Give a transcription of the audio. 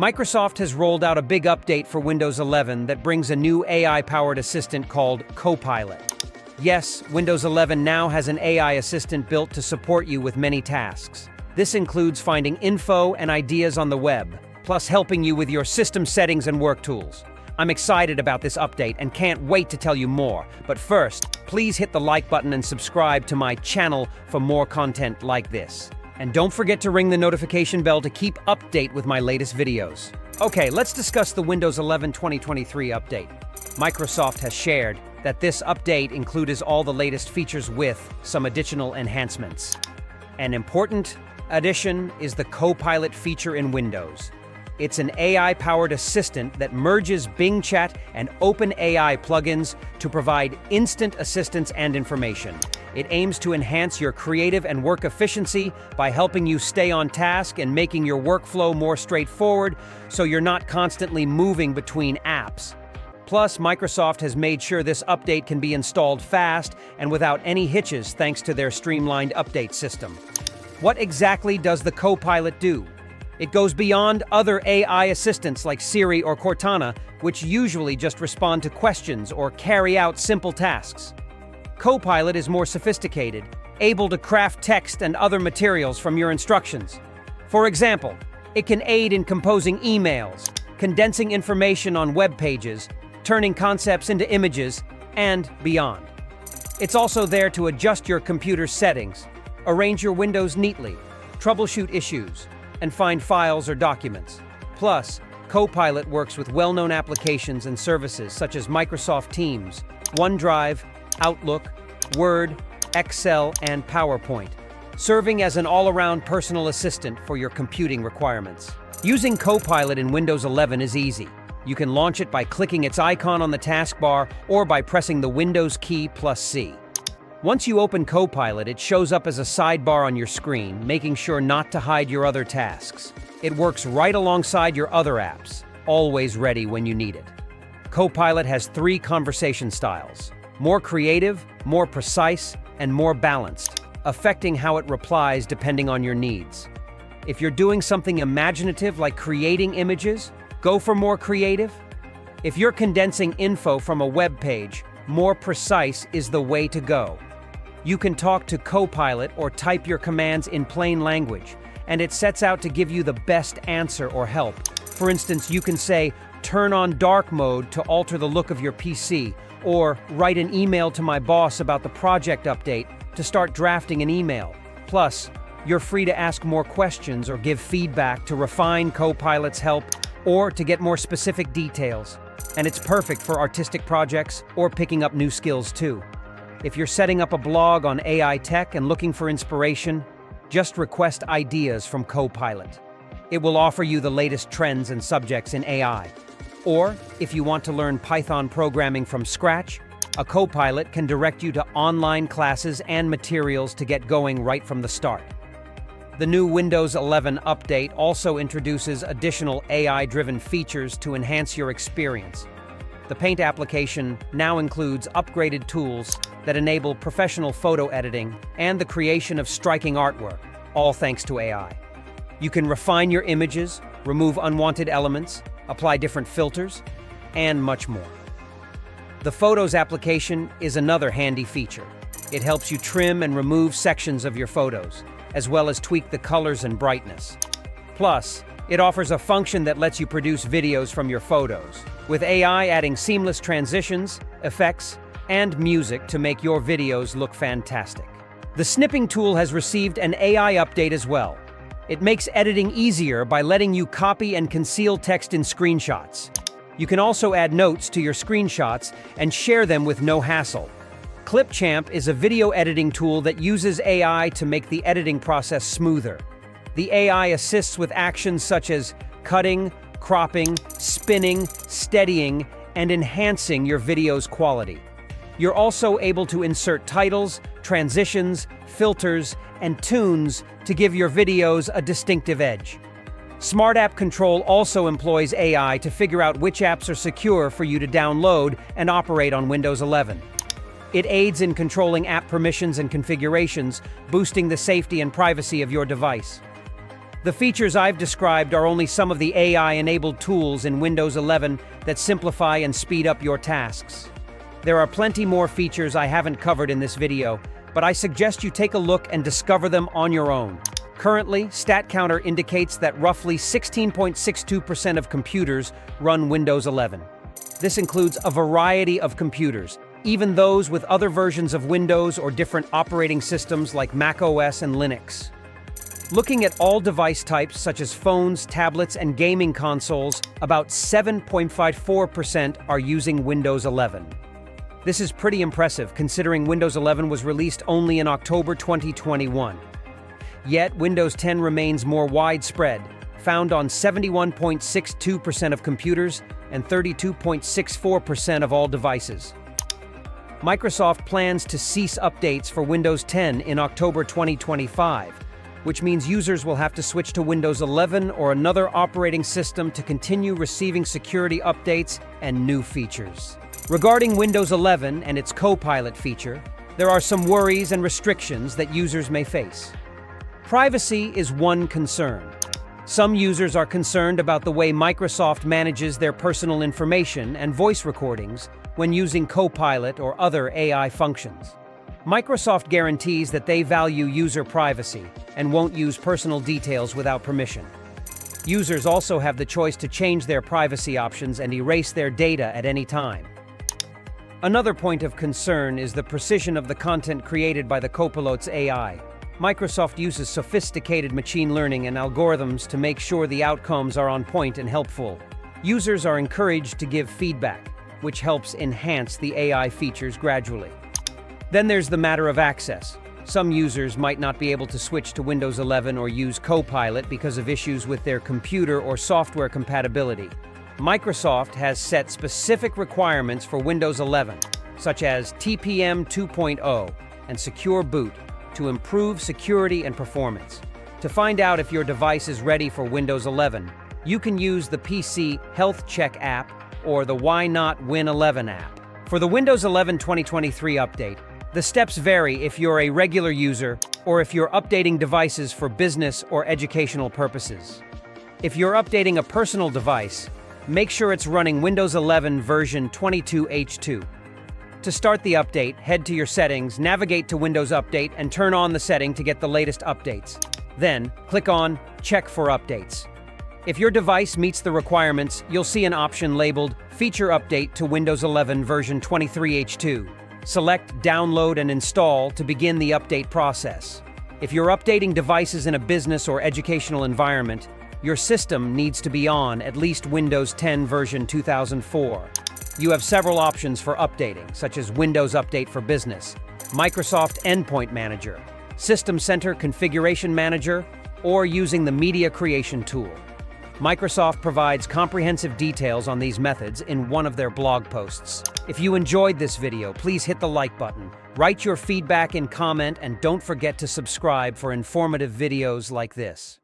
Microsoft has rolled out a big update for Windows 11 that brings a new AI-powered assistant called Copilot. Yes, Windows 11 now has an AI assistant built to support you with many tasks. This includes finding info and ideas on the web, plus helping you with your system settings and work tools. I'm excited about this update and can't wait to tell you more. But first, please hit the like button and subscribe to my channel for more content like this. And don't forget to ring the notification bell to keep update with my latest videos. Okay, let's discuss the Windows 11 2023 update. Microsoft has shared that this update includes all the latest features with some additional enhancements. An important addition is the Copilot feature in Windows. It's an AI-powered assistant that merges Bing Chat and OpenAI plugins to provide instant assistance and information. It aims to enhance your creative and work efficiency by helping you stay on task and making your workflow more straightforward so you're not constantly moving between apps. Plus, Microsoft has made sure this update can be installed fast and without any hitches thanks to their streamlined update system. What exactly does the Copilot do? It goes beyond other AI assistants like Siri or Cortana, which usually just respond to questions or carry out simple tasks. Copilot is more sophisticated, able to craft text and other materials from your instructions. For example, it can aid in composing emails, condensing information on web pages, turning concepts into images, and beyond. It's also there to adjust your computer's settings, arrange your windows neatly, troubleshoot issues, and find files or documents. Plus, Copilot works with well-known applications and services such as Microsoft Teams, OneDrive, Outlook, Word, Excel, and PowerPoint, serving as an all-around personal assistant for your computing requirements. Using Copilot in Windows 11 is easy. You can launch it by clicking its icon on the taskbar or by pressing the Windows key plus C. Once you open Copilot, it shows up as a sidebar on your screen, making sure not to hide your other tasks. It works right alongside your other apps, always ready when you need it. Copilot has 3 conversation styles: more creative, more precise, and more balanced, affecting how it replies depending on your needs. If you're doing something imaginative like creating images, go for more creative. If you're condensing info from a web page, more precise is the way to go. You can talk to Copilot or type your commands in plain language, and it sets out to give you the best answer or help. For instance, you can say, "Turn on dark mode to alter the look of your PC," or "Write an email to my boss about the project update" to start drafting an email. Plus, you're free to ask more questions or give feedback to refine Copilot's help or to get more specific details. And it's perfect for artistic projects or picking up new skills too. If you're setting up a blog on AI tech and looking for inspiration, just request ideas from Copilot. It will offer you the latest trends and subjects in AI. Or, if you want to learn Python programming from scratch, a Copilot can direct you to online classes and materials to get going right from the start. The new Windows 11 update also introduces additional AI-driven features to enhance your experience. The Paint application now includes upgraded tools that enable professional photo editing and the creation of striking artwork, all thanks to AI. You can refine your images, remove unwanted elements, apply different filters, and much more. The Photos application is another handy feature. It helps you trim and remove sections of your photos, as well as tweak the colors and brightness. Plus, it offers a function that lets you produce videos from your photos, with AI adding seamless transitions, effects, and music to make your videos look fantastic. The snipping tool has received an AI update as well. It makes editing easier by letting you copy and conceal text in screenshots. You can also add notes to your screenshots and share them with no hassle. Clipchamp is a video editing tool that uses AI to make the editing process smoother. The AI assists with actions such as cutting, cropping, spinning, steadying, and enhancing your video's quality. You're also able to insert titles, transitions, filters, and tunes to give your videos a distinctive edge. Smart App Control also employs AI to figure out which apps are secure for you to download and operate on Windows 11. It aids in controlling app permissions and configurations, boosting the safety and privacy of your device. The features I've described are only some of the AI-enabled tools in Windows 11 that simplify and speed up your tasks. There are plenty more features I haven't covered in this video, but I suggest you take a look and discover them on your own. Currently, StatCounter indicates that roughly 16.62% of computers run Windows 11. This includes a variety of computers, even those with other versions of Windows or different operating systems like macOS and Linux. Looking at all device types such as phones, tablets, and gaming consoles, about 7.54% are using Windows 11. This is pretty impressive considering Windows 11 was released only in October 2021. Yet, Windows 10 remains more widespread, found on 71.62% of computers and 32.64% of all devices. Microsoft plans to cease updates for Windows 10 in October 2025, which means users will have to switch to Windows 11 or another operating system to continue receiving security updates and new features. Regarding Windows 11 and its Copilot feature, there are some worries and restrictions that users may face. Privacy is one concern. Some users are concerned about the way Microsoft manages their personal information and voice recordings when using Copilot or other AI functions. Microsoft guarantees that they value user privacy and won't use personal details without permission. Users also have the choice to change their privacy options and erase their data at any time. Another point of concern is the precision of the content created by the Copilot's AI. Microsoft uses sophisticated machine learning and algorithms to make sure the outcomes are on point and helpful. Users are encouraged to give feedback, which helps enhance the AI features gradually. Then there's the matter of access. Some users might not be able to switch to Windows 11 or use Copilot because of issues with their computer or software compatibility. Microsoft has set specific requirements for Windows 11, such as TPM 2.0 and Secure Boot, to improve security and performance. To find out if your device is ready for Windows 11, you can use the PC Health Check app or the Why Not Win 11 app. For the Windows 11 2023 update, the steps vary if you're a regular user or if you're updating devices for business or educational purposes. If you're updating a personal device, make sure it's running Windows 11 version 22H2. To start the update, head to your settings, navigate to Windows Update, and turn on the setting to get the latest updates. Then, click on Check for Updates. If your device meets the requirements, you'll see an option labeled Feature Update to Windows 11 version 23H2. Select Download and Install to begin the update process. If you're updating devices in a business or educational environment, your system needs to be on at least Windows 10 version 2004. You have several options for updating, such as Windows Update for Business, Microsoft Endpoint Manager, System Center Configuration Manager, or using the Media Creation tool. Microsoft provides comprehensive details on these methods in one of their blog posts. If you enjoyed this video, please hit the like button, write your feedback in comment, and don't forget to subscribe for informative videos like this.